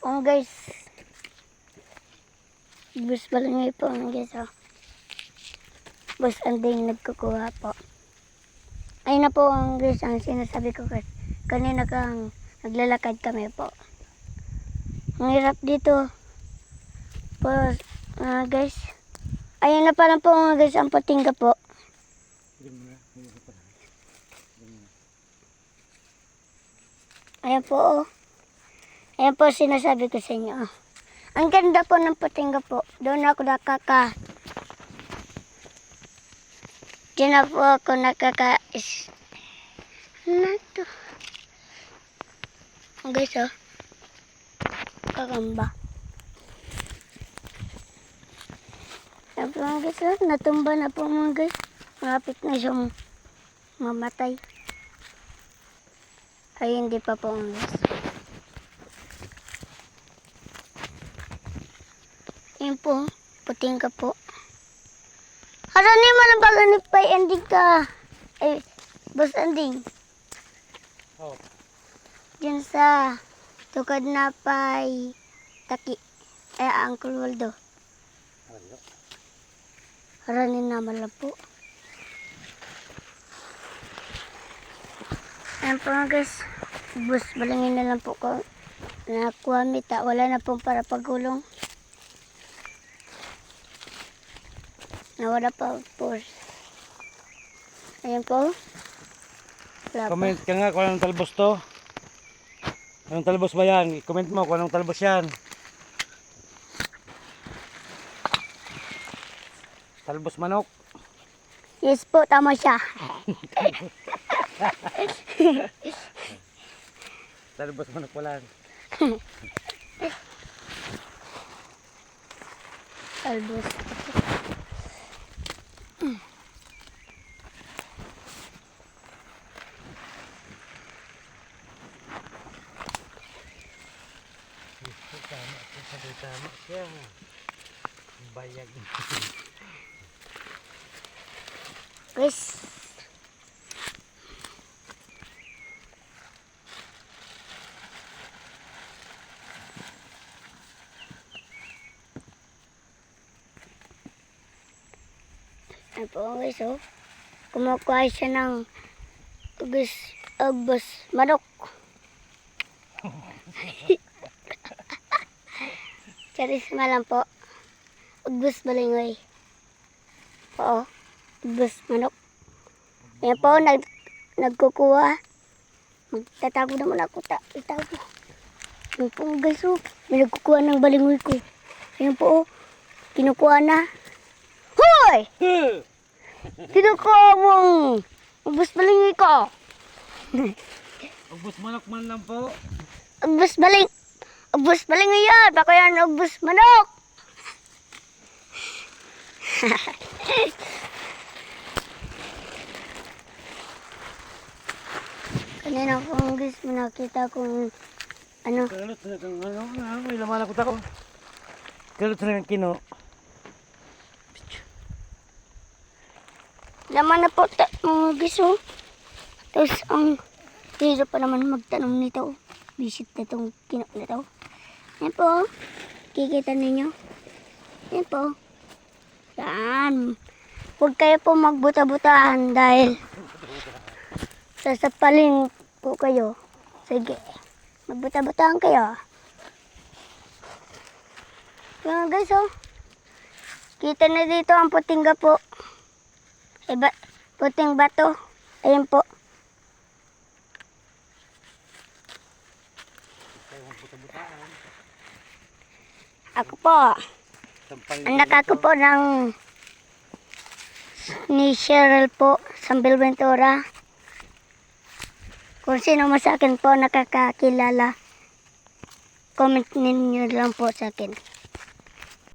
Oh guys. Bus balangay po guys oh. Bus anding nagkukuha po. Ayun na po guys ang sinasabi ko guys. Kanina kang naglalakad kami po. Ang hirap dito. Po guys. Ayun na pala po guys ang patingga po. Ayan po oh. Ayan po sinasabi ko sa inyo. Ang ganda po ng patingga po. Doon ako nakaka... Diyan na po ako nakaka... Ano to? Guys oh. Kakamba. Ayan po mga guys oh. Natumba na po mga guys. Malapit na siyang mamatay. Ay hindi pa po mga guys. Yan po, puting ka po. Hara ni mo na baganip pa ending ka. Bus ending. Oh. Diyan sa tukad na pay taki. Uncle Waldo. Hara ni naman lang po. Ayan po nga guys. Bus balangin na lang po ko. Nakuha mita. Wala na pong para pagulong. Nawala pa po. Ayan po. Wala Comment pa. ka nga kung anong talbos to. Anong talbos ba yan? I-comment mo kung anong talbos yan. Talbos manok. Yes po, tama siya. Talbos manok pala. Albus. Tama siya. Bayag. Guys. Ayan po guys oh. Kumukuha siya ng agbus manok. Charisma lang po. Agbus balingoy. Oo. Agbus manok. Ayan po, nagkukuha. Magtatago naman ako. Itago. Ayan po guys oh. May nagkukuha ng balingoy ko. Ayan po oh. Kinukuha na. Hoy! Kinukuha mong agbus balingoy ko. Talbos manok man lang po. Agbus balingoy yan. Baka yan agbus manok. Kanina po guys, nakita kong ano. Kalot na kang ano. May laman ako tako. Kalot na kang kino. Laman na po mga guys oh. Tapos ang hirap pa naman magtanong nito. Visit na itong kino nito. Yan po. Kikita ninyo. Yan po. Yan. Huwag kayo po magbuta-butahan dahil sasapalin po kayo. Sige. Magbuta-butahan kayo. Yan guys oh. Kita na dito ang putingga po. Puting bato. Ayan po. Ako po. Anak ako po ng ni Cheryl po. Sambil Ventura. Kung sino mo sa akin po nakakakilala, comment ninyo lang po sa akin.